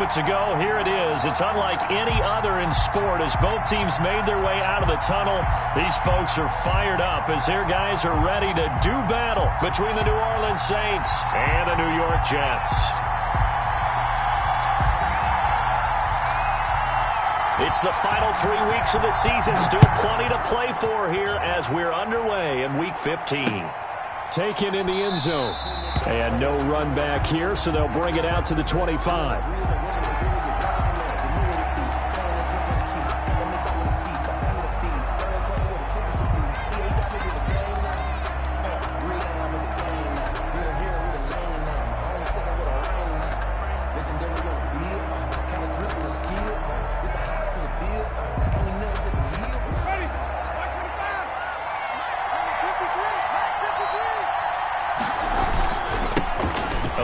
moments ago, here it is. It's unlike any other in sport as both teams made their way out of the tunnel. These folks are fired up as their guys are ready to do battle between the New Orleans Saints and the New York Jets. It's the final 3 weeks of the season. Still plenty to play for here as we're underway in Week 15. Taken in the end zone. And no run back here, so they'll bring it out to the 25.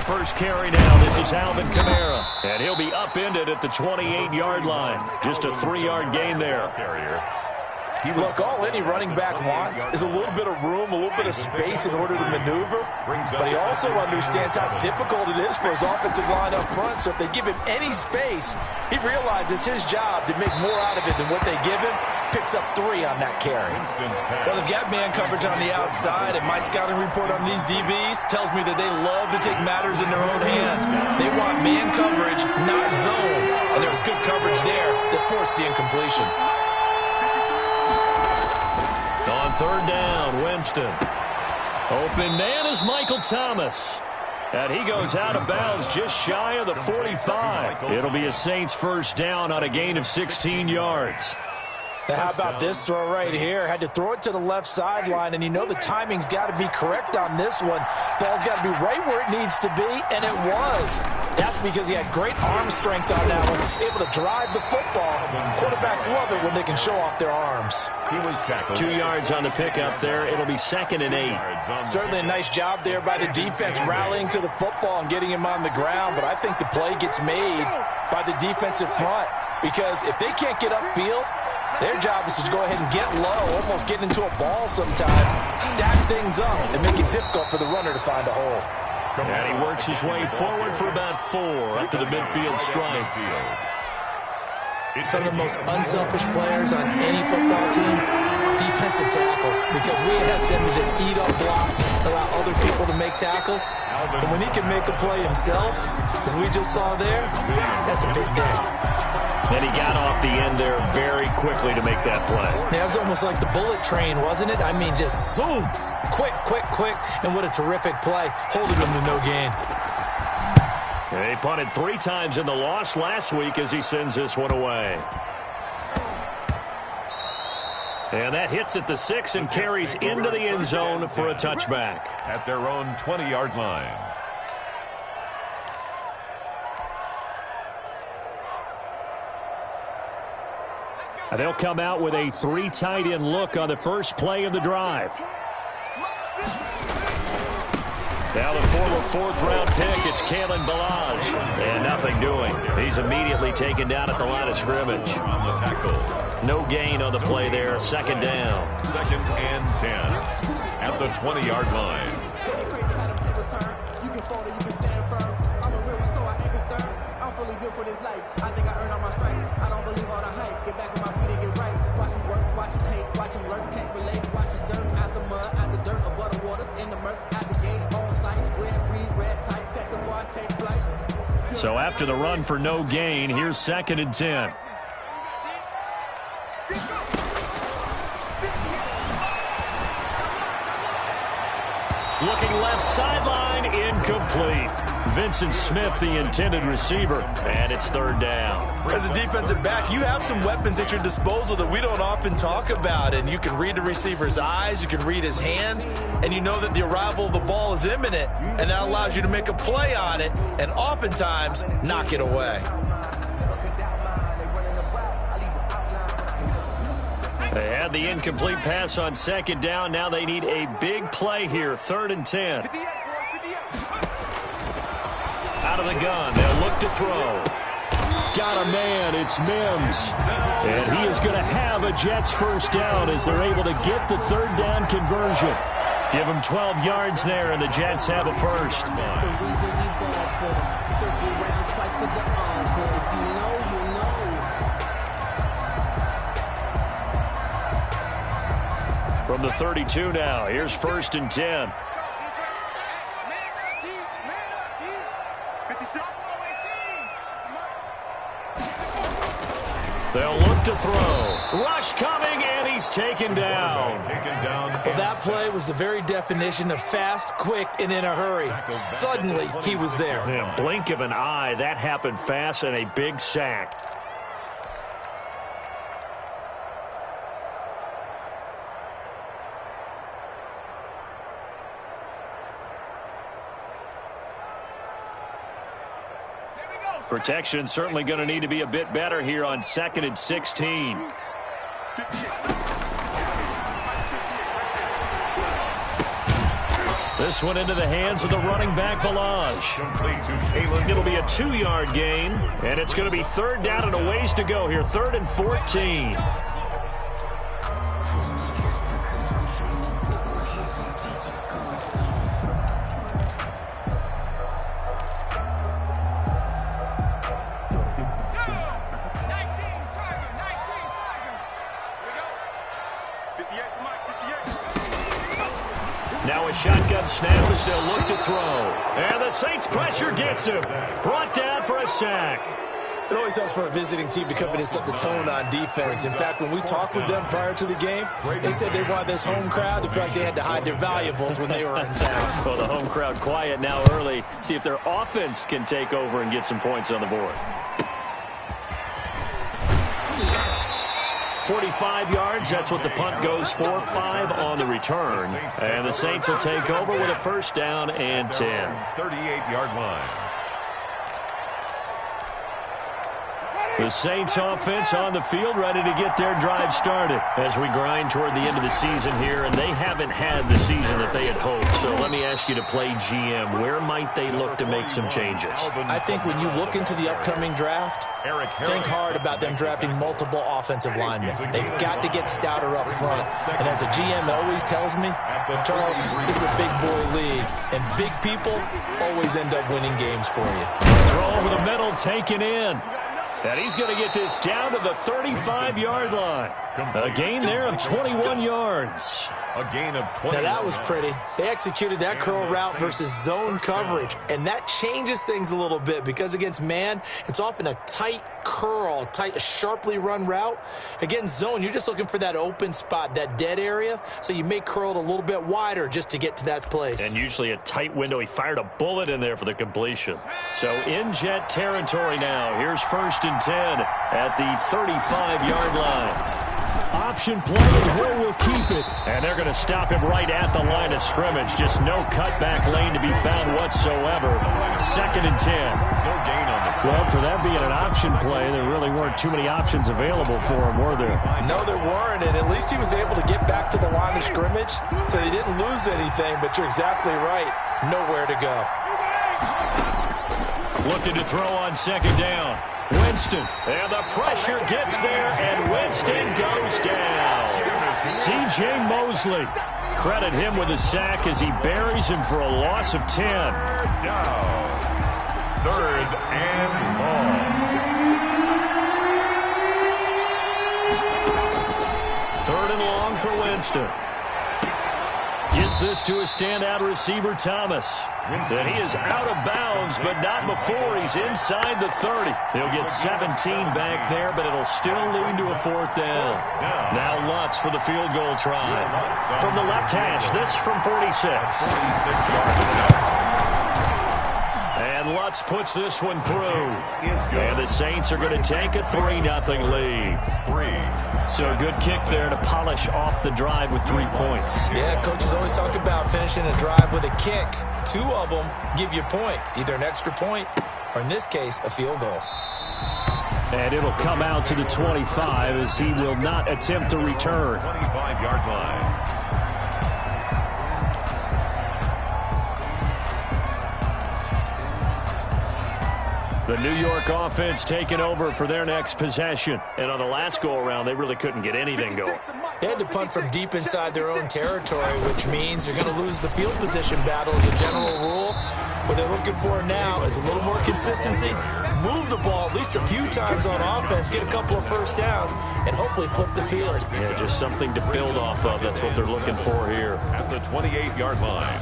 First carry now. This is Alvin Kamara. And he'll be upended at the 28-yard line. Just a 3-yard gain there. Look, all any running back wants is a little bit of room, a little bit of space in order to maneuver. But he also understands how difficult it is for his offensive line up front. So if they give him any space, he realizes his job to make more out of it than what they give him. Picks up 3 on that carry. Well, they've got man coverage on the outside, and my scouting report on these DBs tells me that they love to take matters in their own hands. They want man coverage, not zone. And there was good coverage there that forced the incompletion. On third down, Winston. Open man is Michael Thomas. And he goes out of bounds just shy of the 45. It'll be a Saints first down on a gain of 16 yards. Now, how about this throw right here? Had to throw it to the left sideline, and you know the timing's got to be correct on this one. Ball's got to be right where it needs to be, and it was. That's because he had great arm strength on that one, able to drive the football. Quarterbacks love it when they can show off their arms. He was tackled. 2 yards on the pickup there. It'll be 2nd and 8. Certainly a nice job there by the defense rallying to the football and getting him on the ground, but I think the play gets made by the defensive front because if they can't get upfield, their job is to go ahead and get low, almost get into a ball sometimes, stack things up, and make it difficult for the runner to find a hole. And he works his way forward for about 4 up to the midfield stripe. Some of the most unselfish players on any football team, defensive tackles, because we ask them to just eat up blocks, allow other people to make tackles. And when he can make a play himself, as we just saw there, that's a big day. And he got off the end there very quickly to make that play. Yeah, it was almost like the bullet train, wasn't it? I mean, just zoom, quick, quick, quick, and what a terrific play, holding them to no gain. He punted 3 times in the loss last week as he sends this one away. And that hits at the 6 and carries into the end zone for a touchback. At their own 20-yard line. And they'll come out with a 3 tight end look on the first play of the drive. Now the former 4th-round pick, it's Kalen Ballage. And nothing doing. He's immediately taken down at the line of scrimmage. On the tackle. No gain on the play there. 2nd down. 2nd and 10. At the 20-yard line. I think I earned all my stripes. I don't believe all the hype. Get back on my feet and get right. Watch him work, watch him hate, watch him lurk, can't relate. Watch him skirt out the mud, out the dirt, above the waters, in the murks, out the gate, on site. Red, green, red, tight, set the bar, take flight. So after the run for no gain, here's 2nd and 10. Looking left sideline, incomplete. Vincent Smith, the intended receiver, and it's 3rd down. As a defensive back, you have some weapons at your disposal that we don't often talk about, and you can read the receiver's eyes, you can read his hands, and you know that the arrival of the ball is imminent, and that allows you to make a play on it, and oftentimes knock it away. They had the incomplete pass on 2nd down. Now they need a big play here, 3rd and 10. Out of the gun, they'll look to throw. Got a man, it's Mims. And he is going to have a Jets first down as they're able to get the 3rd down conversion. Give them 12 yards there, and the Jets have a first. from the 32 now. Here's 1st and 10. They'll look to throw. Rush coming, and he's taken down. Well, that play was the very definition of fast, quick, and in a hurry. Suddenly, he was there. In a blink of an eye, that happened fast, and a big sack. Protection certainly going to need to be a bit better here on 2nd and 16. This one into the hands of the running back, Balaj. It'll be a 2-yard gain, and it's going to be 3rd down and a ways to go here. 3rd and 14. Now a shotgun snap as they'll look to throw. And the Saints pressure gets him. Brought down for a sack. It always helps for a visiting team to come in and set the tone on defense. In fact, when we talked with them prior to the game, they said they wanted this home crowd to feel like they had to hide their valuables when they were in town. Well, the home crowd quiet now early. See if their offense can take over and get some points on the board. 45 yards, that's what the punt goes for. 5 on the return. And the Saints will take over with a 1st down and 10. 38-yard line. The Saints offense on the field, ready to get their drive started as we grind toward the end of the season here, and they haven't had the season that they had hoped. So let me ask you to play GM. Where might they look to make some changes? I think when you look into the upcoming draft, think hard about them drafting multiple offensive linemen. They've got to get stouter up front. And as a GM always tells me, Charles, this is a big boy league, and big people always end up winning games for you. Throw over the middle, taken in. And he's going to get this down to the 35-yard line. A gain there of 21 yards. A gain of 20. Now, that was pretty. They executed that curl route versus zone coverage, and that changes things a little bit because against man, it's often a tight curl, tight, sharply run route. Against zone, you're just looking for that open spot, that dead area, so you may curl it a little bit wider just to get to that place. And usually a tight window. He fired a bullet in there for the completion. So in jet territory now. Here's 1st and 10 at the 35-yard line. Option play, and Hill will keep it. And they're going to stop him right at the line of scrimmage. Just no cutback lane to be found whatsoever. 2nd and 10. No gain on the play. Well, for that being an option play, there really weren't too many options available for him, were there? No, there weren't, and at least he was able to get back to the line of scrimmage, so he didn't lose anything, but you're exactly right. Nowhere to go. Looking to throw on 2nd down. Winston, and the pressure gets there, and Winston goes down. C.J. Mosley, credit him with a sack as he buries him for a loss of 10. Down. 3rd and long. 3rd and long for Winston. Gets this to a standout receiver, Thomas. And he is out of bounds, but not before he's inside the 30. He'll get 17 back there, but it'll still lead to a 4th down. Now Lutz for the field goal try. From the left hash, this from 46. 46 yards. And Lutz puts this one through. And the Saints are going to take a 3-0 lead. So a good kick there to polish off the drive with 3 points. Yeah, coaches always talk about finishing a drive with a kick. 2 of them give you points, either an extra point or, in this case, a field goal. And it'll come out to the 25 as he will not attempt to return. 25-yard line. The New York offense taking over for their next possession. And on the last go-around, they really couldn't get anything going. They had to punt from deep inside their own territory, which means they're going to lose the field position battle as a general rule. What they're looking for now is a little more consistency, move the ball at least a few times on offense, get a couple of first downs, and hopefully flip the field. Yeah, just something to build off of. That's what they're looking for here. At the 28-yard line.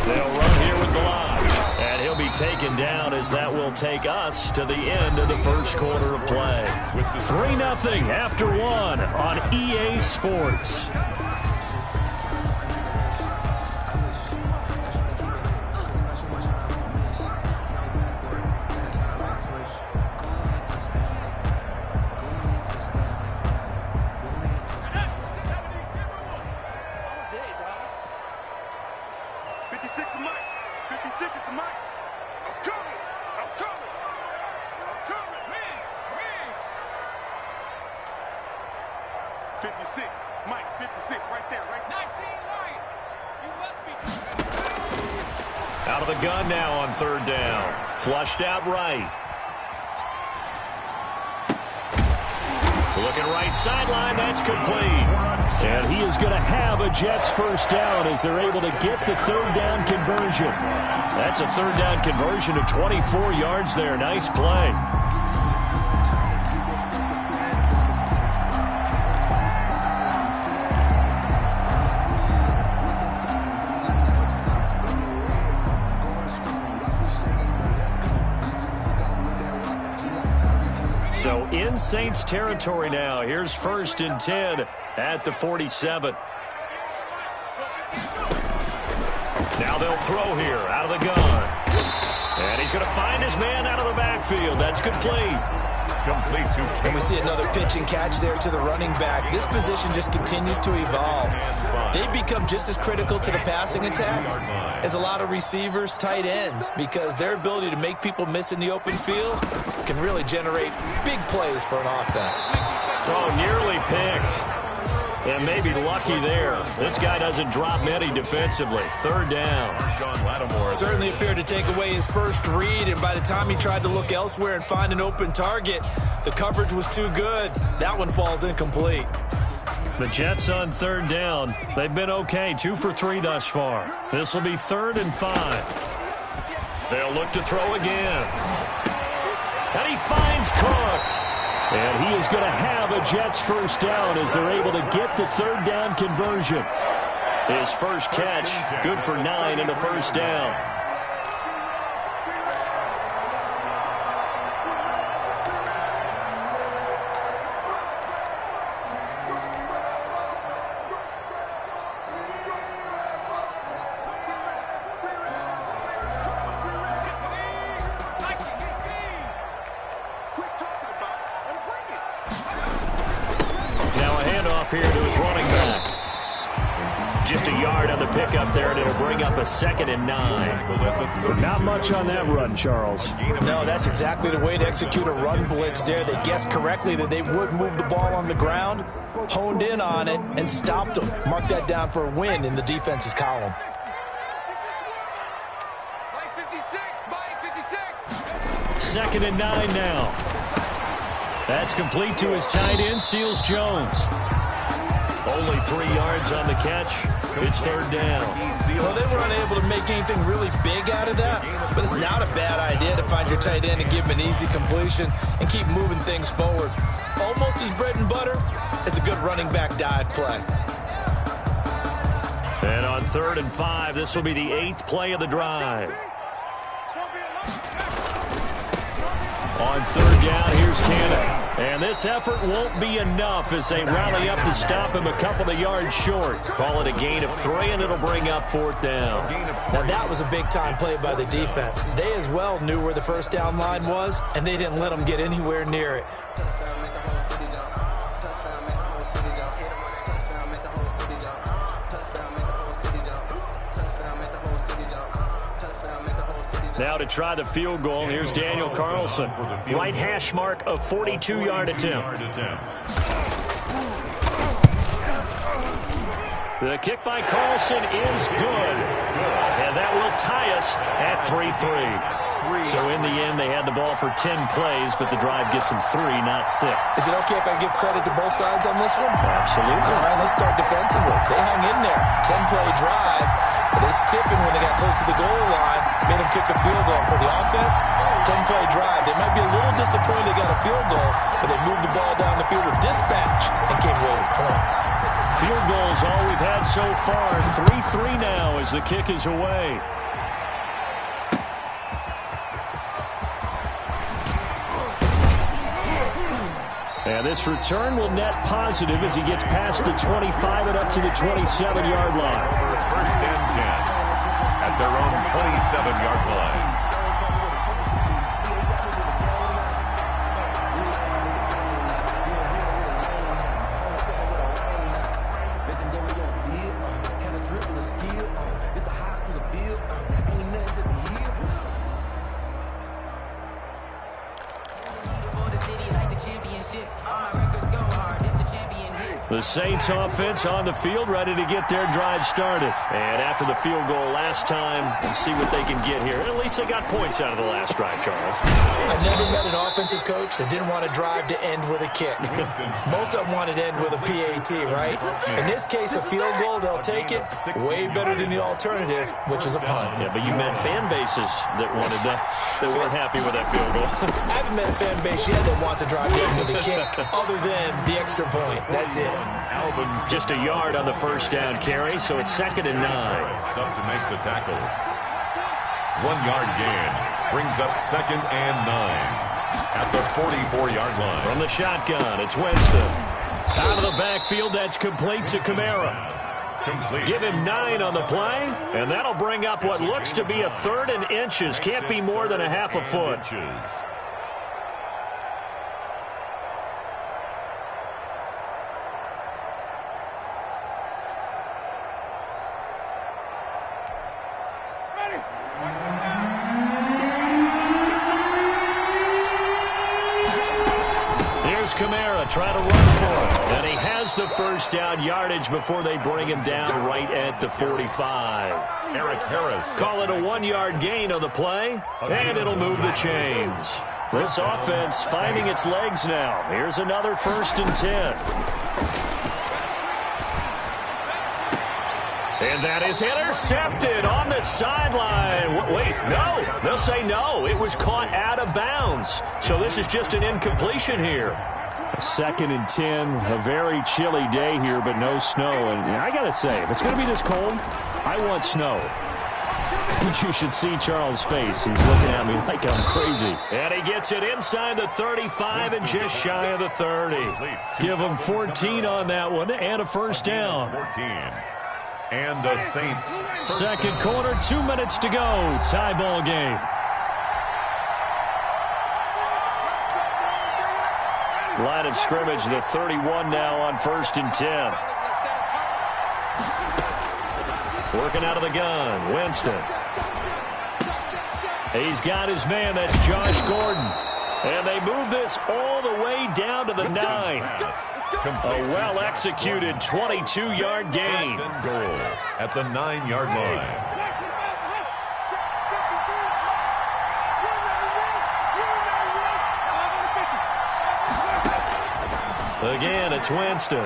They'll run here with Blanche, and he'll be taken down as that will take us to the end of the first quarter of play. 3-0 after one on EA Sports. Out of the gun now on third down. Flushed out right. Looking right sideline. That's complete. And he is going to have a Jets first down as they're able to get the third down conversion. That's a third down conversion of 24 yards there. Nice play. So in Saints territory now. Here's 1st and 10 at the 47. Now they'll throw here out of the gun. And he's going to find his man out of the backfield. That's complete. Complete to. And we see another pitch and catch there to the running back. This position just continues to evolve. They become just as critical to the passing attack as a lot of receivers, tight ends, because their ability to make people miss in the open field can really generate big plays for an offense. Oh, nearly picked. And maybe lucky there. This guy doesn't drop many defensively. Third down. Certainly appeared to take away his first read, and by the time he tried to look elsewhere and find an open target, the coverage was too good. That one falls incomplete. The Jets on third down. They've been okay, 2 for 3 thus far. This will be 3rd and 5. They'll look to throw again. And he finds Cook. And he is going to have a Jets first down as they're able to get the third down conversion. His first catch, good for 9 and a first down. Here to his running back. Just a yard on the pickup there, and it'll bring up a 2nd and 9. Not much on that run, Charles. No, that's exactly the way to execute a run blitz there. They guessed correctly that they would move the ball on the ground, honed in on it, and stopped them. Mark that down for a win in the defense's column. 2nd and 9 now. That's complete to his tight end, Seals Jones. Only 3 yards on the catch. It's third down. Well, they were unable to make anything really big out of that, but it's not a bad idea to find your tight end and give him an easy completion and keep moving things forward. Almost as bread and butter as a good running back dive play. And on 3rd and 5, this will be the 8th play of the drive. On third down, here's Cannon. And this effort won't be enough as they rally up to stop him a couple of yards short. Call it a gain of 3, and it'll bring up 4th down. Now, that was a big-time play by the defense. They as well knew where the first down line was, and they didn't let them get anywhere near it. Now to try the field goal, here's Daniel Carlson. Right hash mark of 42-yard attempt. The kick by Carlson is good. And that will tie us at 3-3. So in the end, they had the ball for 10 plays, but the drive gets them 3, not 6. Is it okay if I give credit to both sides on this one? Absolutely. All right, let's start defensively. They hung in there. 10-play drive. But they stiffened when they got close to the goal line, made them kick a field goal. For the offense, 10-play drive. They might be a little disappointed they got a field goal, but they moved the ball down the field with dispatch and came away with points. Field goals all we've had so far. 3-3 now as the kick is away. And this return will net positive as he gets past the 25 and up to the 27-yard line. First and 10 at their own 27-yard line. The Saints offense on the field, ready to get their drive started. And after the field goal last time, we'll see what they can get here. At least they got points out of the last drive, Charles. I've never met an offensive coach that didn't want to drive to end with a kick. Most of them wanted to end with a PAT, right? In this case, a field goal, they'll take it. Way better than the alternative, which is a punt. Yeah, but you met fan bases that wanted that weren't happy with that field goal. I haven't met a fan base yet that wants to drive to end with a kick, other than the extra point. That's it. Alvin just a yard on the first down carry, so it's 2nd and 9. up to make the tackle. 1-yard gain brings up 2nd and 9 at the 44-yard line. From the shotgun, it's Winston. Out of the backfield, that's complete to Kamara. Complete. Give him 9 on the play, and that'll bring up what looks to be a 3rd and inches. Can't be more than a half a foot. Kamara trying to run for it. And he has the first down yardage before they bring him down right at the 45. Eric Harris. Call it a 1-yard gain on the play, and it'll move the chains. This offense finding its legs now. Here's another 1st and 10. And that is intercepted on the sideline. Wait, no. They'll say no. It was caught out of bounds. So this is just an incompletion here. 2nd and 10, a very chilly day here, but no snow. And I got to say, if it's going to be this cold, I want snow. You should see Charles' face. He's looking at me like I'm crazy. And he gets it inside the 35 and just shy of the 30. Give him 14 on that one and a first down. 14. And the Saints. Second quarter, 2 minutes to go. Tie ball game. Line of scrimmage, the 31 now on 1st and 10. Working out of the gun, Winston. He's got his man, that's Josh Gordon. And they move this all the way down to the 9. A well-executed 22-yard gain. Goal at the 9-yard line. Again, it's Winston.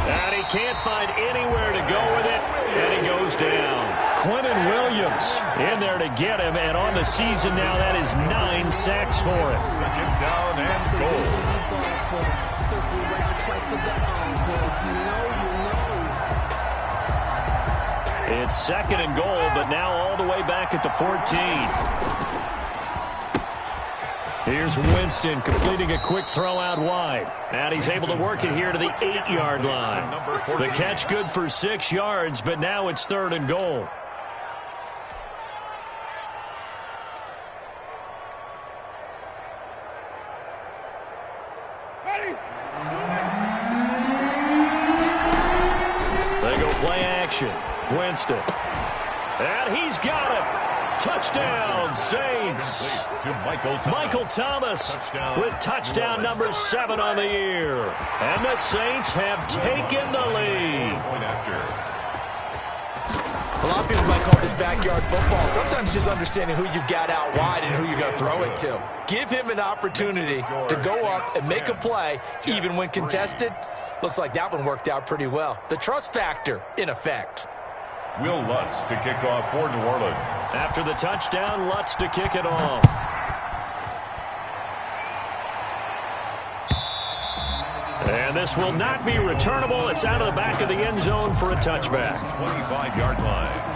And he can't find anywhere to go with it, and he goes down. Quentin Williams in there to get him, and on the season now, that is 9 sacks for him. 2nd down and goal. It's 2nd and goal, but now all the way back at the 14. Here's Winston completing a quick throw out wide. And he's able to work it here to the 8-yard line. The catch good for 6 yards, but now it's 3rd and goal. They go play action. Winston. And he's got it. Touchdown, Saints. To Michael Thomas with touchdown number 7 on the year. And the Saints have taken the lead. A lot of people might call this backyard football. Sometimes just understanding who you've got out wide and who you're going to throw it to. Give him an opportunity to go up and make a play, even when contested. Looks like that one worked out pretty well. The trust factor in effect. Will Lutz to kick off for New Orleans. After the touchdown, Lutz to kick it off. And this will not be returnable. It's out of the back of the end zone for a touchback. 25-yard line.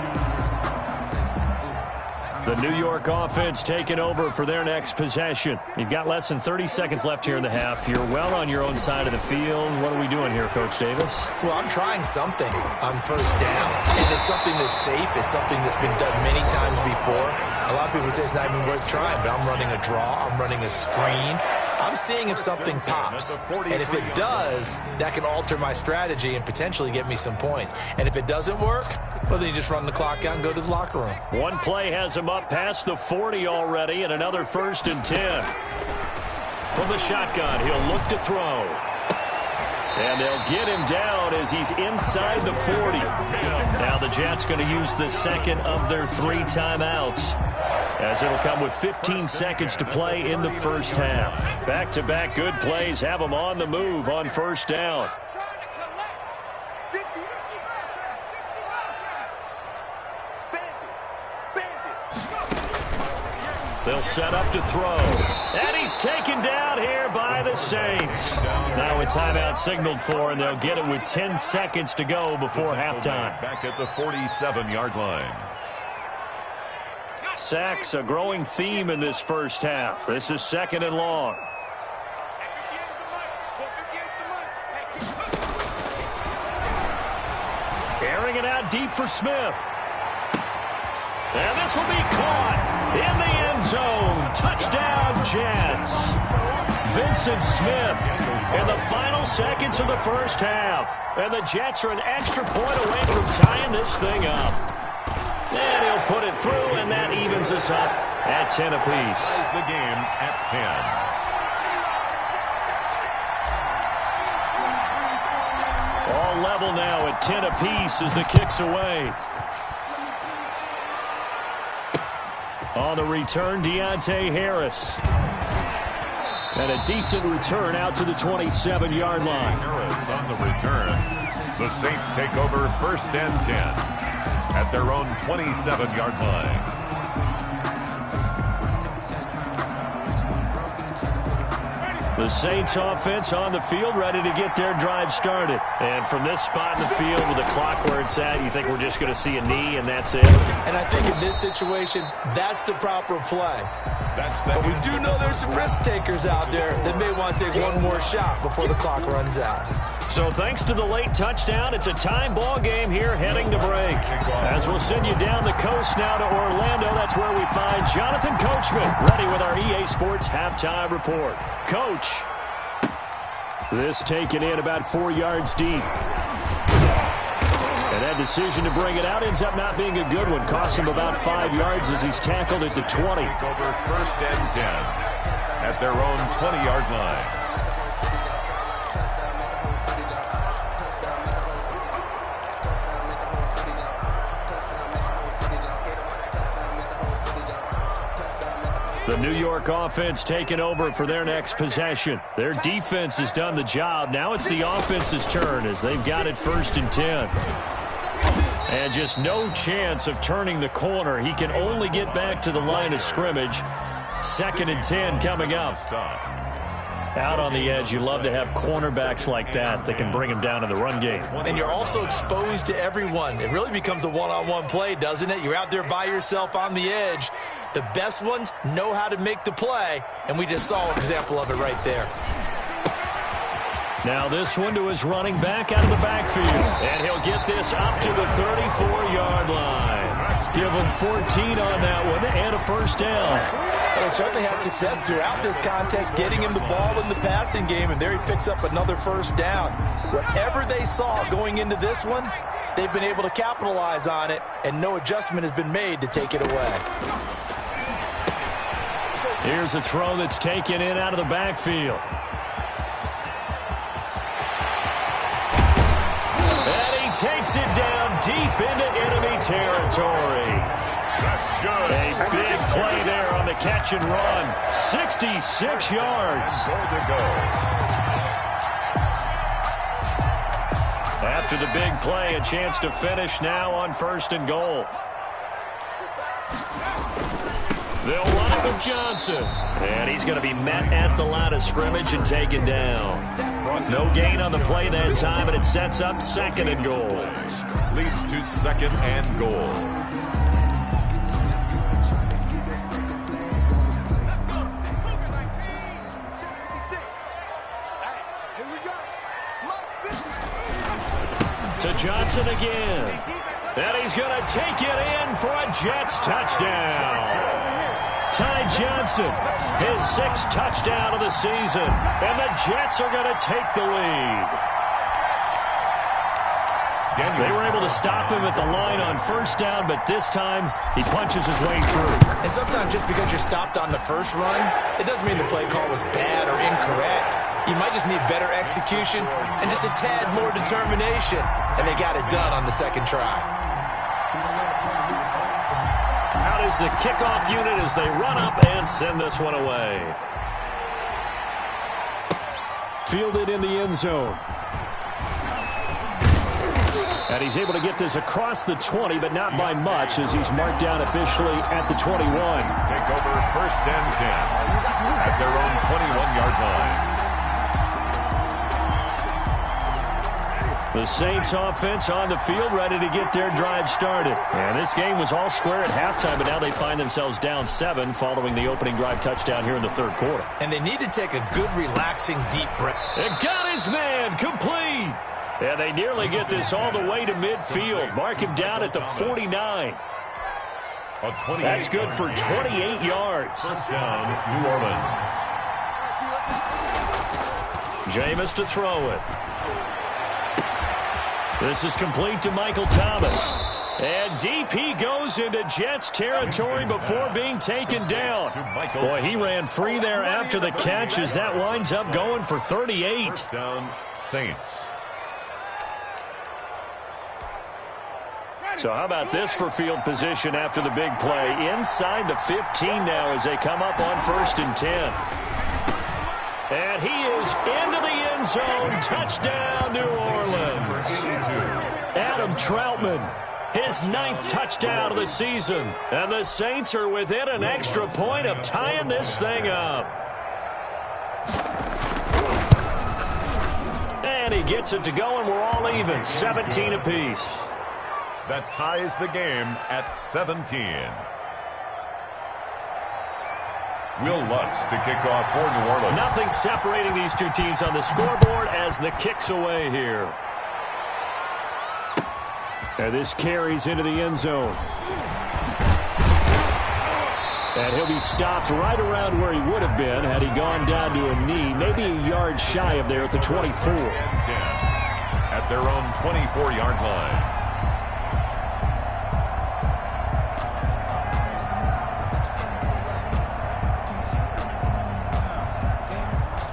The New York offense taking over for their next possession. You've got less than 30 seconds left here in the half. You're well on your own side of the field. What are we doing here, Coach Davis? Well, I'm trying something on first down. And it's something that's safe. It's something that's been done many times before. A lot of people say it's not even worth trying, but I'm running a draw. I'm running a screen. I'm seeing if something pops. And if it does, that can alter my strategy and potentially get me some points. And if it doesn't work, well, then you just run the clock out and go to the locker room. One play has him up past the 40 already, and another 1st and 10. From the shotgun, he'll look to throw. And they'll get him down as he's inside the 40. Now the Jets going to use the second of their 3 timeouts, as it'll come with 15 seconds to play in the first half. Back-to-back good plays have them on the move on first down. They'll set up to throw. And he's taken down here by the Saints. Now a timeout signaled for, and they'll get it with 10 seconds to go before halftime. Back at the 47-yard line. Sacks, a growing theme in this first half. This is 2nd and long. Airing it out deep for Smith. And this will be caught in the end zone. Touchdown, Jets. Vincent Smith in the final seconds of the first half. And the Jets are an extra point away from tying this thing up. And he'll put it through, and that evens us up at 10 apiece. Ties the game at 10. All level now at 10 apiece as the kick's away. On the return, Deontay Harris. And a decent return out to the 27-yard line. Harris on the return. The Saints take over 1st and 10 at their own 27-yard line. The Saints offense on the field, ready to get their drive started. And from this spot in the field with the clock where it's at, you think we're just going to see a knee and that's it? And I think in this situation, that's the proper play. But we do know there's some risk takers out there that may want to take one more shot before the clock runs out. So thanks to the late touchdown, it's a time ball game here heading to break. As we'll send you down the coast now to Orlando, that's where we find Jonathan Coachman, ready with our EA Sports halftime report. Coach. This taken in about 4 yards deep. And that decision to bring it out ends up not being a good one. Cost him about 5 yards as he's tackled at the 20. Over 1st and 10 at their own 20-yard line. The New York offense taking over for their next possession. Their defense has done the job. Now it's the offense's turn as they've got it 1st and 10. And just no chance of turning the corner. He can only get back to the line of scrimmage. 2nd and 10 coming up. Out on the edge, you love to have cornerbacks like that can bring him down in the run game. And you're also exposed to everyone. It really becomes a one-on-one play, doesn't it? You're out there by yourself on the edge. The best ones know how to make the play, and we just saw an example of it right there. Now this one to his running back out of the backfield. And he'll get this up to the 34-yard line. Give him 14 on that one and a 1st down. Well, they certainly had success throughout this contest getting him the ball in the passing game, and there he picks up another 1st down. Whatever they saw going into this one, they've been able to capitalize on it, and no adjustment has been made to take it away. Here's a throw that's taken in out of the backfield. And he takes it down deep into enemy territory. That's good. A big play there on the catch and run. 66 yards. Goal to go. After the big play, a chance to finish now on 1st and goal. They'll run it with Johnson. And he's going to be met at the line of scrimmage and taken down. No gain on the play that time, and it sets up 2nd and goal. Leads to 2nd and goal. To Johnson again. And he's going to take it in for a Jets touchdown. Ty Johnson, his 6th touchdown of the season. And the Jets are going to take the lead. They were able to stop him at the line on 1st down, but this time he punches his way through. And sometimes just because you're stopped on the first run, it doesn't mean the play call was bad or incorrect. You might just need better execution and just a tad more determination. And they got it done on the 2nd try. Out is the kickoff unit as they run up and send this one away. Fielded in the end zone. And he's able to get this across the 20, but not by much as he's marked down officially at the 21. Take over 1st and 10 at their own 21-yard line. The Saints offense on the field ready to get their drive started. And this game was all square at halftime, but now they find themselves down 7 following the opening drive touchdown here in the 3rd quarter. And they need to take a good, relaxing, deep breath. It got his man complete. And they nearly get this all the way to midfield. Mark him down at the 49. That's good for 28 yards. 1st down, New Orleans. Jameis to throw it. This is complete to Michael Thomas. And deep he goes into Jets territory before being taken down. Boy, he ran free there after the catch as that winds up going for 38. 1st down, Saints. So how about this for field position after the big play? Inside the 15 now as they come up on 1st and 10. And he is into the end zone. Touchdown, New Orleans. Adam Troutman, his 9th touchdown of the season. And the Saints are within an extra point of tying this thing up. And he gets it to go, and we're all even, 17 apiece. That ties the game at 17. Will Lutz to kick off for New Orleans. Nothing separating these two teams on the scoreboard as the kick's away here. And this carries into the end zone. And he'll be stopped right around where he would have been had he gone down to a knee, maybe a yard shy of there at the 24. 10 at their own 24-yard line.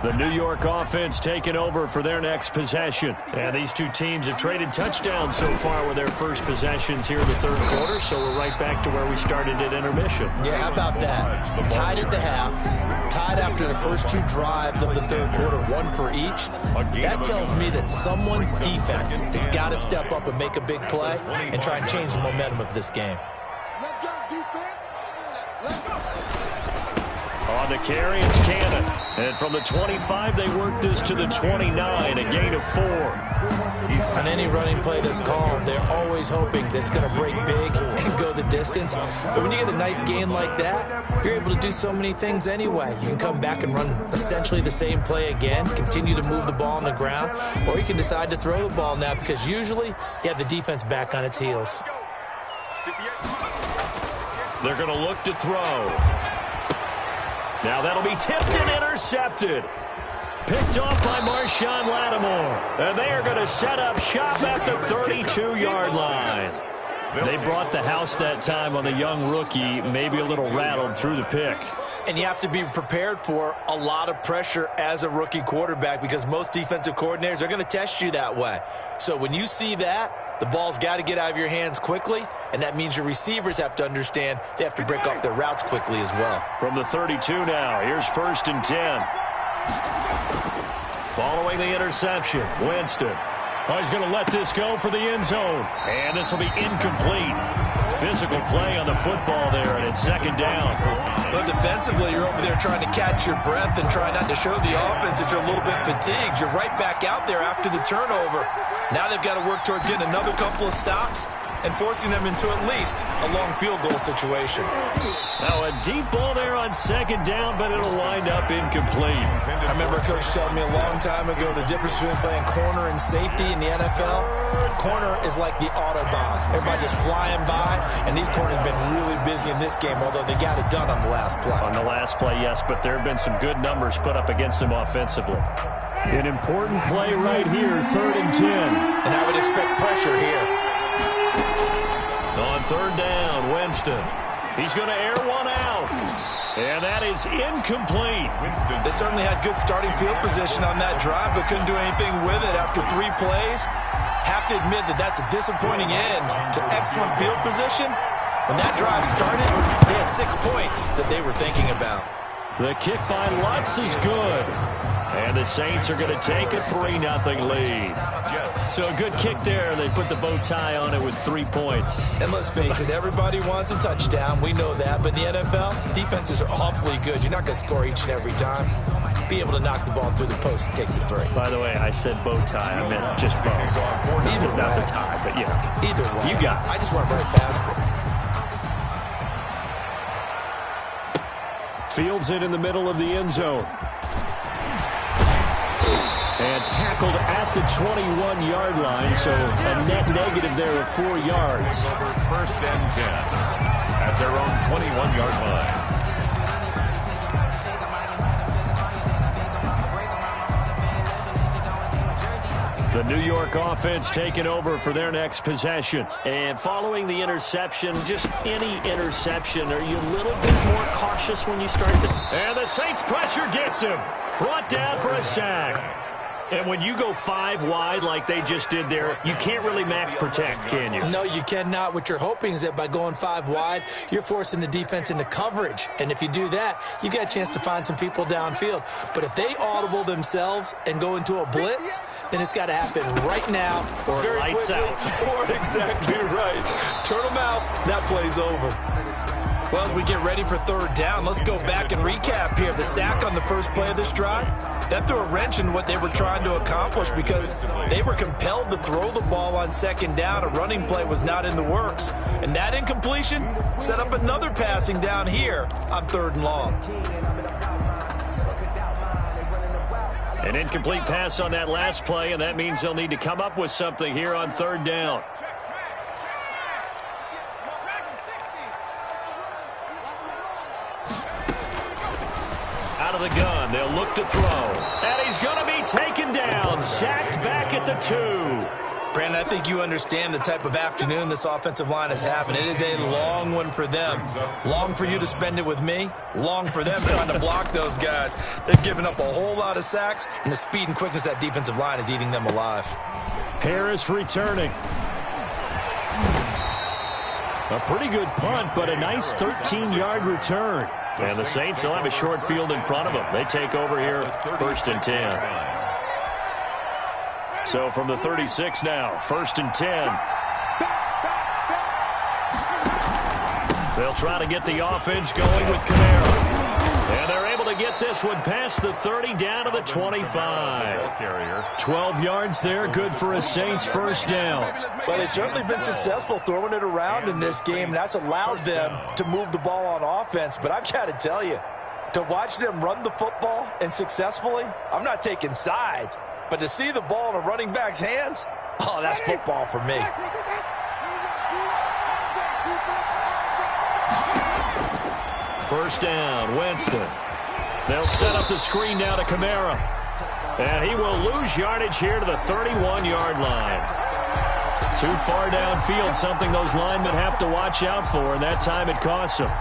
The New York offense taking over for their next possession. And these two teams have traded touchdowns so far with their first possessions here in the 3rd quarter, so we're right back to where we started at intermission. Yeah, how about that? Tied at the half, tied after the first 2 drives of the 3rd quarter, 1 for each. That tells me that someone's defense has got to step up and make a big play and try and change the momentum of this game. Let's go, defense. Let's go. On the carry, it's Cannon. And from the 25, they work this to the 29, a gain of 4. On any running play that's called, they're always hoping that it's going to break big and go the distance. But when you get a nice gain like that, you're able to do so many things anyway. You can come back and run essentially the same play again, continue to move the ball on the ground, or you can decide to throw the ball now because usually you have the defense back on its heels. They're going to look to throw. Now that'll be tipped and intercepted. Picked off by Marshawn Lattimore. And they are going to set up shop at the 32-yard line. They brought the house that time on the young rookie, maybe a little rattled through the pick. And you have to be prepared for a lot of pressure as a rookie quarterback because most defensive coordinators are going to test you that way. So when you see that, The ball's got to get out of your hands quickly, and that means your receivers have to understand they have to break off their routes quickly as well. From the 32 now, here's 1st and 10. Following the interception, Winston. Oh, he's going to let this go for the end zone. And this will be incomplete. Physical play on the football there, and it's 2nd down. But defensively, you're over there trying to catch your breath and try not to show the offense that you're a little bit fatigued. You're right back out there after the turnover. Now they've got to work towards getting another couple of stops and forcing them into at least a long field goal situation. Now a deep ball there on 2nd down, but it'll wind up incomplete. I remember Coach telling me a long time ago the difference between playing corner and safety in the NFL. Corner is like the Autobahn. Everybody just flying by, and these corners have been really busy in this game, although they got it done on the last play. On the last play, yes, but there have been some good numbers put up against them offensively. An important play right here, 3rd and 10. And I would expect pressure here. On 3rd down, Winston. He's going to air one out. And that is incomplete. They certainly had good starting field position on that drive, but couldn't do anything with it after 3 plays. Have to admit that that's a disappointing end to excellent field position. When that drive started, they had 6 points that they were thinking about. The kick by Lutz is good. And the Saints are going to take a 3-0 lead. So a good kick there. They put the bow tie on it with 3 points. And let's face it, everybody wants a touchdown. We know that. But in the NFL, defenses are awfully good. You're not going to score each and every time. Be able to knock the ball through the post and take the 3. By the way, I said bow tie. I meant just bow. Either way. Not the tie, but yeah. Either way. You got it. I just went right past it. Fields it in the middle of the end zone. And tackled at the 21-yard line, so a net negative there of 4 yards. 1st and 10 at their own 21-yard line. The New York offense taking over for their next possession. And following the interception, just any interception, are you a little bit more cautious when you start to... And the Saints pressure gets him. Brought down for a sack. And when you go 5 wide like they just did there, you can't really max protect, can you? No, you cannot. What you're hoping is that by going 5 wide, you're forcing the defense into coverage. And if you do that, you get a chance to find some people downfield. But if they audible themselves and go into a blitz, then it's got to happen right now or very lights quickly. out. Or exactly right. Turn them out. That play's over. Well, as we get ready for 3rd down, let's go back and recap here. The sack on the first play of this drive, that threw a wrench in what they were trying to accomplish because they were compelled to throw the ball on 2nd down. A running play was not in the works. And that incompletion set up another passing down here on 3rd and long. An incomplete pass on that last play, and that means they'll need to come up with something here on 3rd down. Out of the gun, they'll look to throw. And he's going to be taken down, sacked back at the 2. Brandon, I think you understand the type of afternoon this offensive line is having. It is a long one for them. Long for you to spend it with me. Long for them trying to block those guys. They've given up a whole lot of sacks, and the speed and quickness of that defensive line is eating them alive. Harris returning. A pretty good punt, but a nice 13-yard return. And the Saints will have a short field in front of them. They take over here, 1st and 10. So from the 36 now, 1st and 10. They'll try to get the offense going with Kamara. And they're able to get this one past the 30 down to the 25. 12 yards there, good for a Saints 1st down. Well, they've certainly been successful throwing it around in this game, and that's allowed them to move the ball on offense. But I've got to tell you, to watch them run the football and successfully, I'm not taking sides, but to see the ball in a running back's hands, oh, that's football for me. First down, Winston. They'll set up the screen now to Kamara. And he will lose yardage here to the 31-yard line. Too far downfield, something those linemen have to watch out for, and that time it costs them.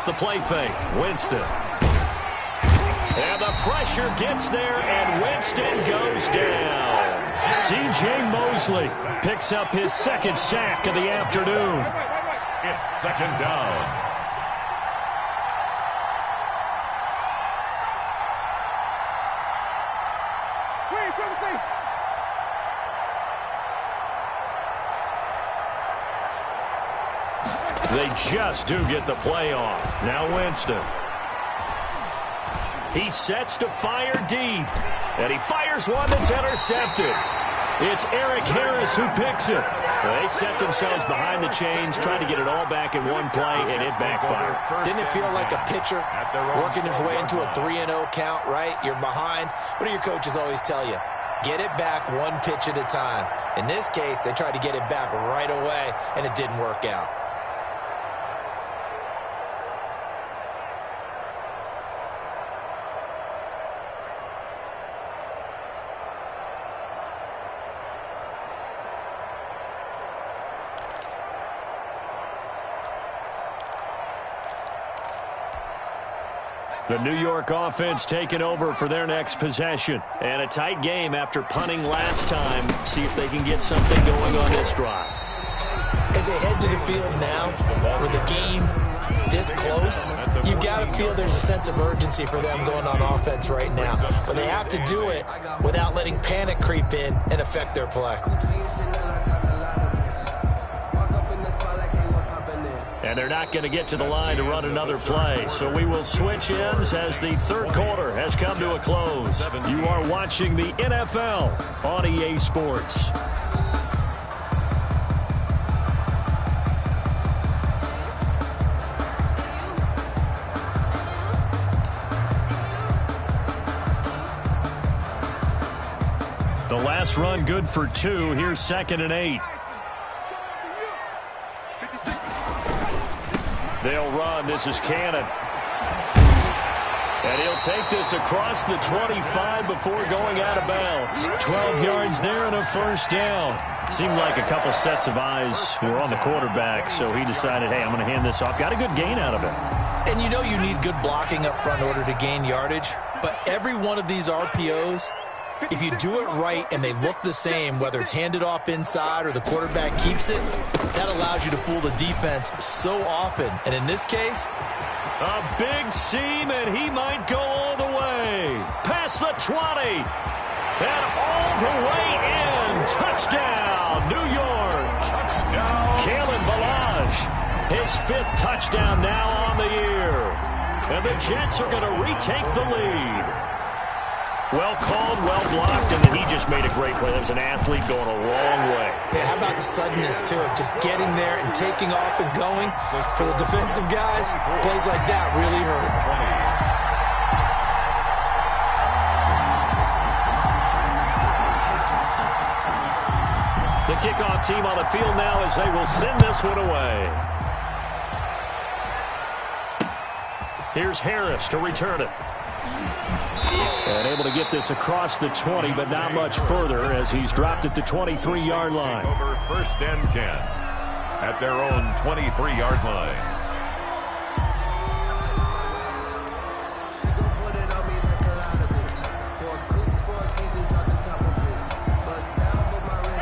the play fake. Winston. And the pressure gets there, and Winston goes down. C.J. Mosley picks up his second sack of the afternoon. It's second down. They just do get the play off. Now Winston. He sets to fire deep. And he fires one that's intercepted. It's Eric Harris who picks it. They set themselves behind the chains, trying to get it all back in one play, and it backfired. Didn't it feel like a pitcher working his way into a 3-0 count, right? You're behind. What do your coaches always tell you? Get it back one pitch at a time. In this case, they tried to get it back right away, and it didn't work out. The New York offense taking over for their next possession. And a tight game after punting last time. See if they can get something going on this drive. As they head to the field now, with the game this close, you've got to feel there's a sense of urgency for them going on offense right now. But they have to do it without letting panic creep in and affect their play. And they're not going to get to the line to run another play. So we will switch ends as the third quarter has come to a close. You are watching the NFL on EA Sports. The last run good for 2. Here's 2nd and 8. They'll run. This is Cannon. And he'll take this across the 25 before going out of bounds. 12 yards there and a first down. Seemed like a couple sets of eyes were on the quarterback, so he decided, hey, I'm going to hand this off. Got a good gain out of it. And you know you need good blocking up front in order to gain yardage. But every one of these RPOs, if you do it right and they look the same, whether it's handed off inside or the quarterback keeps it, that allows you to fool the defense so often. And in this case, a big seam, and he might go all the way. Past the 20. And all the way in. Touchdown, New York. Touchdown. Kalen Ballage, his 5th touchdown now on the year. And the Jets are going to retake the lead. Well called, well blocked, and then he just made a great play. That was an athlete going a long way. Yeah, how about the suddenness, too, of just getting there and taking off and going? For the defensive guys, plays like that really hurt. The kickoff team on the field now as they will send this one away. Here's Harris to return it. And able to get this across the 20, but not much further as he's dropped it to 23-yard line. Over 1st and 10 at their own 23-yard line.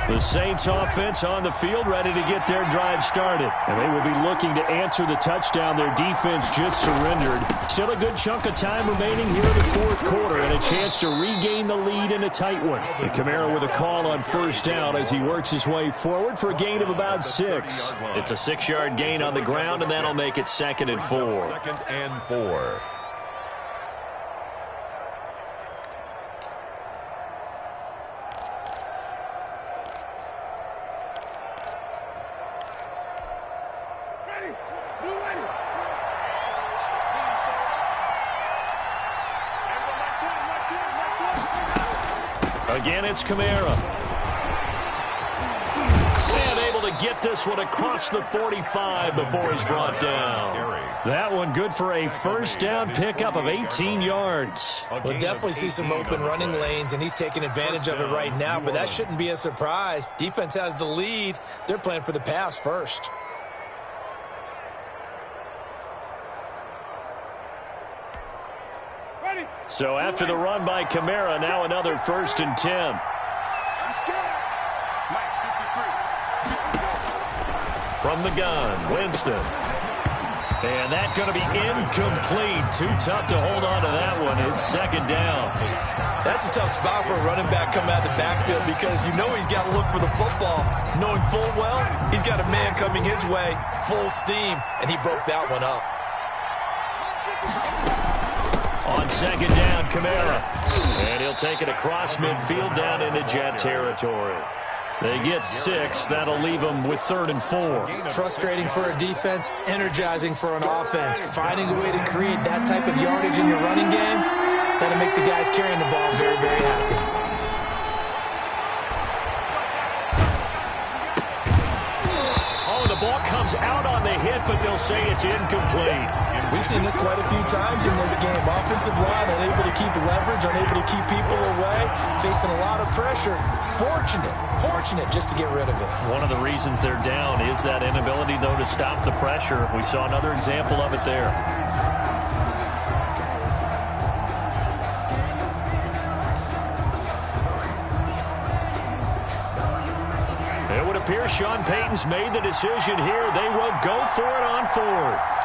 The Saints offense on the field ready to get their drive started. And they will be looking to answer the touchdown their defense just surrendered. Still a good chunk of time remaining here in the 4th quarter and a chance to regain the lead in a tight one. And Kamara with a call on first down as he works his way forward for a gain of about 6. It's a 6-yard gain on the ground, and that'll make it 2nd and 4. 2nd and 4. Again, it's Kamara. And able to get this one across the 45 before he's brought down. That one good for a first down pickup of 18 yards. We'll definitely see some open running lanes, and he's taking advantage of it right now, but that shouldn't be a surprise. Defense has the lead. They're playing for the pass first. So after the run by Kamara, now another 1st and 10. From the gun, Winston. And that's going to be incomplete. Too tough to hold on to that one. It's 2nd down. That's a tough spot for a running back coming out of the backfield because you know he's got to look for the football, knowing full well he's got a man coming his way, full steam, and he broke that one up. On 2nd down, Kamara. And he'll take it across midfield down into Jet territory. They get 6. That'll leave them with 3rd and 4. Frustrating for a defense, energizing for an offense. Finding a way to create that type of yardage in your running game, that'll make the guys carrying the ball very, very happy. Oh, the ball comes out on the hit, but they'll say it's incomplete. We've seen this quite a few times in this game. Offensive line unable to keep leverage, unable to keep people away, facing a lot of pressure. Fortunate just to get rid of it. One of the reasons they're down is that inability, though, to stop the pressure. We saw another example of it there. It would appear Sean Payton's made the decision here. They will go for it on 4th.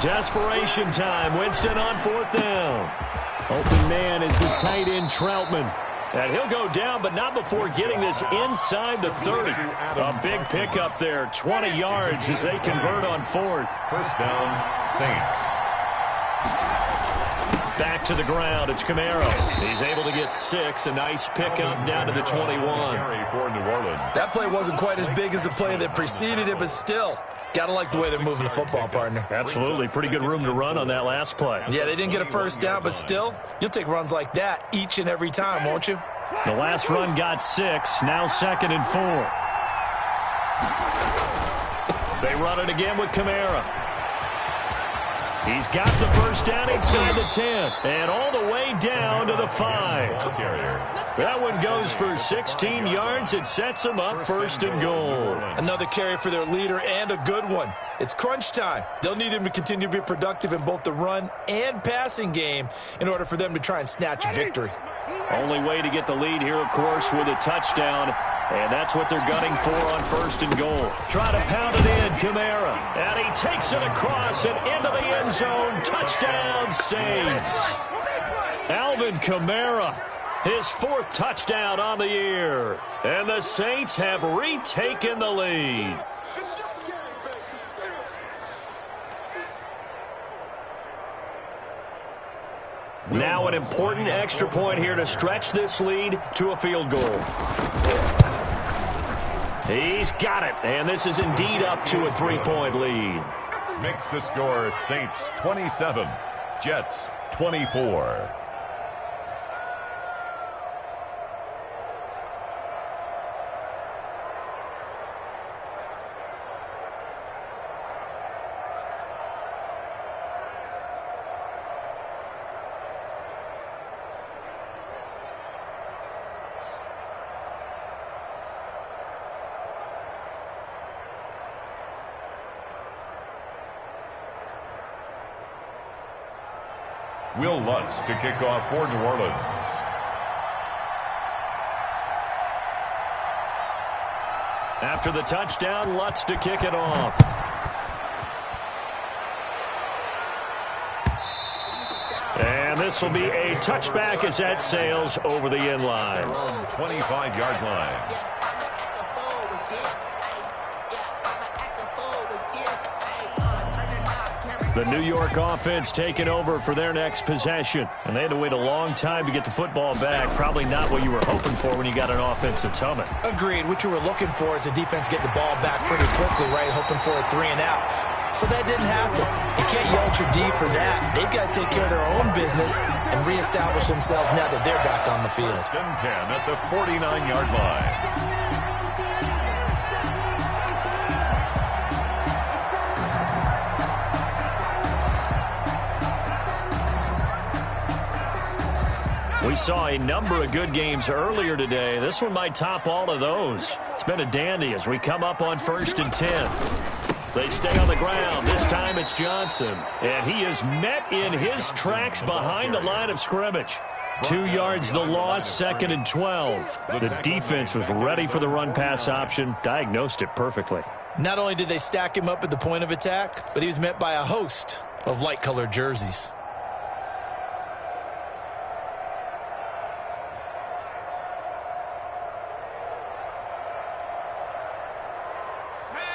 Desperation time. Winston on 4th down. Open man is the tight end Troutman. And he'll go down, but not before getting this inside the 30. A big pickup there. 20 yards as they convert on 4th. 1st down, Saints. Back to the ground. It's Kamara. He's able to get 6. A nice pickup down to the 21. For New Orleans. That play wasn't quite as big as the play that preceded it, but still, gotta like the way they're moving the football, partner. Absolutely. Pretty good room to run on that last play. Yeah, they didn't get a 1st down, but still, you'll take runs like that each and every time, won't you? The last run got 6. Now 2nd and 4. They run it again with Kamara. He's got the 1st down inside the 10. And all the way down to the 5. That one goes for 16 yards. It sets them up 1st and goal. Another carry for their leader and a good one. It's crunch time. They'll need him to continue to be productive in both the run and passing game in order for them to try and snatch a victory. Only way to get the lead here, of course, with a touchdown. And that's what they're gunning for on 1st and goal. Try to pound it in, Kamara. And he takes it across and into the end zone. Touchdown, Saints. Alvin Kamara, his 4th touchdown on the year. And the Saints have retaken the lead. Now an important extra point here to stretch this lead to a field goal. He's got it, and this is indeed up to a 3-point lead. Makes the score Saints 27, Jets 24. Will Lutz to kick off for New Orleans. After the touchdown, Lutz to kick it off. And this will be a touchback as that sails over the end line. 25-yard line. The New York offense taking over for their next possession. And they had to wait a long time to get the football back. Probably not what you were hoping for when you got an offense that's humming. Agreed. What you were looking for is the defense getting the ball back pretty quickly, right? Hoping for a 3 and out. So that didn't happen. You can't yell at your D for that. They've got to take care of their own business and reestablish themselves now that they're back on the field. 1st and 10 at the 49-yard line. We saw a number of good games earlier today. This one might top all of those. It's been a dandy as we come up on 1st and 10. They stay on the ground. This time it's Johnson. And he is met in his tracks behind the line of scrimmage. 2 yards the loss, 2nd and 12. The defense was ready for the run-pass option, diagnosed it perfectly. Not only did they stack him up at the point of attack, but he was met by a host of light-colored jerseys.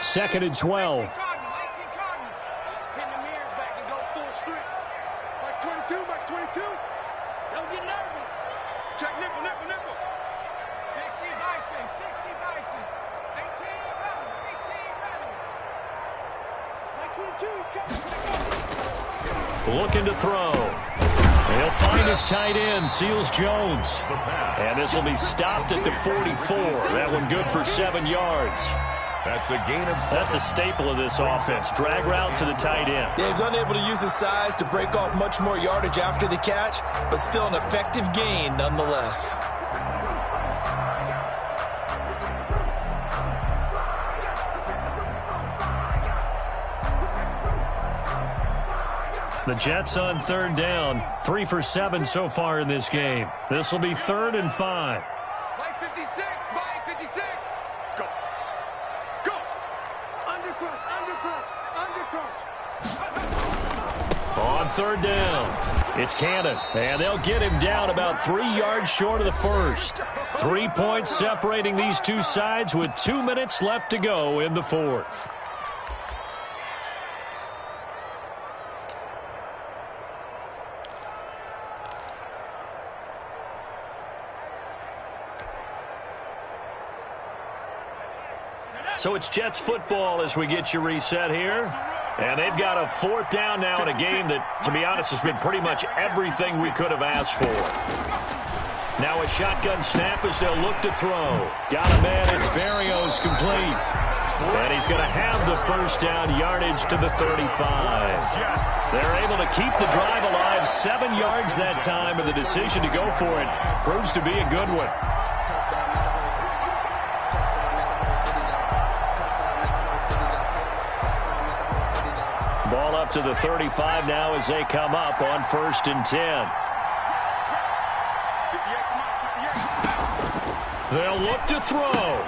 Second and 12. Mike 22, Mike 22. Don't get nervous. Check nickel, nickel, nickel. 60 Bison, 60 Bison. 18 Rebel, 18 Rebel. Mike 22, he's coming. Looking to throw. He'll find his tight end, Seals Jones. And this will be stopped at the 44. That one good for 7 yards. That's a gain of 7. That's a staple of this offense. Drag route to the tight end. Yeah, he's unable to use his size to break off much more yardage after the catch, but still an effective gain nonetheless. The Jets on 3rd down. 3 for 7 so far in this game. This will be 3rd and 5. Mike 56, Mike 56. Go. Go. Undercrush, undercrush, undercrush. On 3rd down, it's Cannon, and they'll get him down about 3 yards short of the first. 3 points separating these two sides with 2 minutes left to go in the 4th. So it's Jets football as we get you reset here. And they've got a 4th down now in a game that, to be honest, has been pretty much everything we could have asked for. Now a shotgun snap as they'll look to throw. Got a man, it's Berrios complete. And he's going to have the 1st down, yardage to the 35. They're able to keep the drive alive, 7 yards that time, and the decision to go for it proves to be a good one. Ball up to the 35 now as they come up on 1st and 10. They'll look to throw.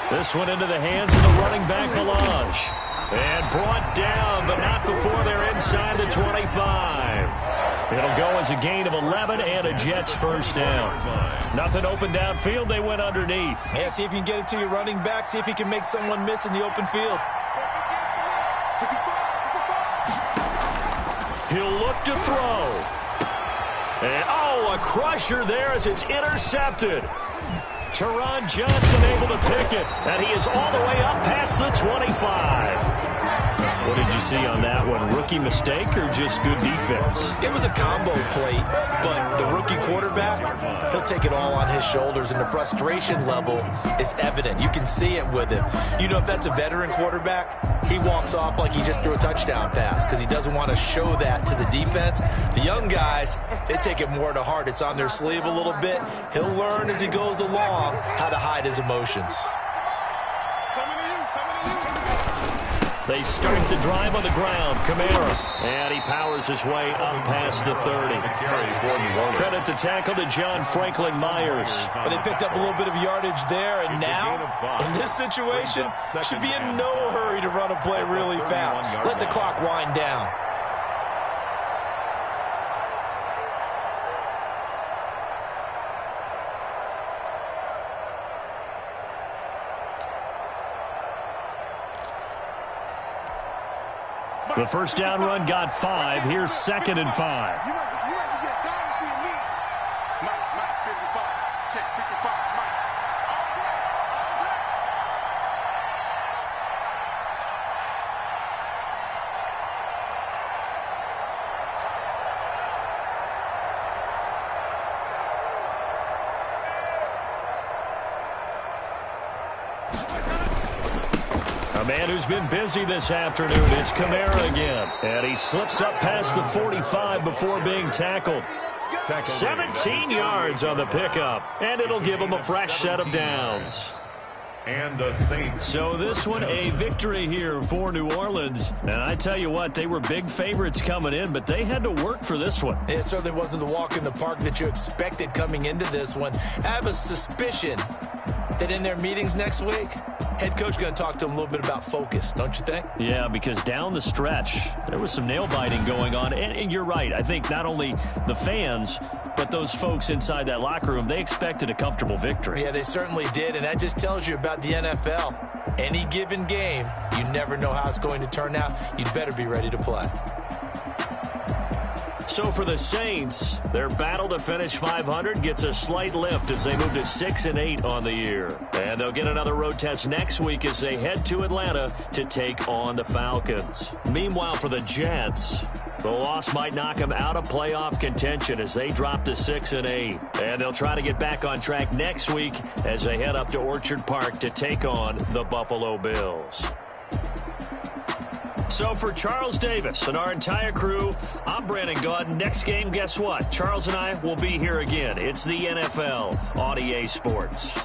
This one into the hands of the running back, Melange. And brought down, but not before they're inside the 25. It'll go as a gain of 11 and a Jets 1st down. Nothing open downfield. They went underneath. Yeah, see if you can get it to your running back. See if you can make someone miss in the open field. He'll look to throw. And, a crusher there as it's intercepted. Teron Johnson able to pick it. And he is all the way up past the 25. What did you see on that one? Rookie mistake or just good defense? It was a combo plate, but the rookie quarterback, he'll take it all on his shoulders, and the frustration level is evident. You can see it with him. You know, if that's a veteran quarterback, he walks off like he just threw a touchdown pass because he doesn't want to show that to the defense. The young guys, they take it more to heart. It's on their sleeve a little bit. He'll learn as he goes along how to hide his emotions. They start the drive on the ground. Kamara. And he powers his way up past the 30. Credit the tackle to John Franklin Myers. But they picked up a little bit of yardage there, and now, in this situation, should be in no hurry to run a play really fast. Let the clock wind down. The 1st down run got 5. Here's 2nd and 5. You must be getting tired of seeing me. Mike 55. Check 55. Mike. All day. A man who's been busy this afternoon, it's Kamara again. And he slips up past the 45 before being tackled. 17 yards on the pickup, and it'll give him a fresh set of downs. and the Saints. So this one, a victory here for New Orleans. And I tell you what, they were big favorites coming in, but they had to work for this one. It certainly wasn't the walk in the park that you expected coming into this one. I have a suspicion that in their meetings next week, head coach going to talk to them a little bit about focus, don't you think? Yeah, because down the stretch, there was some nail-biting going on. And you're right. I think not only the fans, but those folks inside that locker room, they expected a comfortable victory. Yeah, they certainly did, and that just tells you about the NFL. Any given game, you never know how it's going to turn out. You'd better be ready to play. So for the Saints, their battle to finish 500 gets a slight lift as they move to 6-8 on the year. And they'll get another road test next week as they head to Atlanta to take on the Falcons. Meanwhile, for the Jets, the loss might knock them out of playoff contention as they drop to 6-8. And they'll try to get back on track next week as they head up to Orchard Park to take on the Buffalo Bills. So for Charles Davis and our entire crew, I'm Brandon Gaudin. Next game, guess what? Charles and I will be here again. It's the NFL on EA Sports.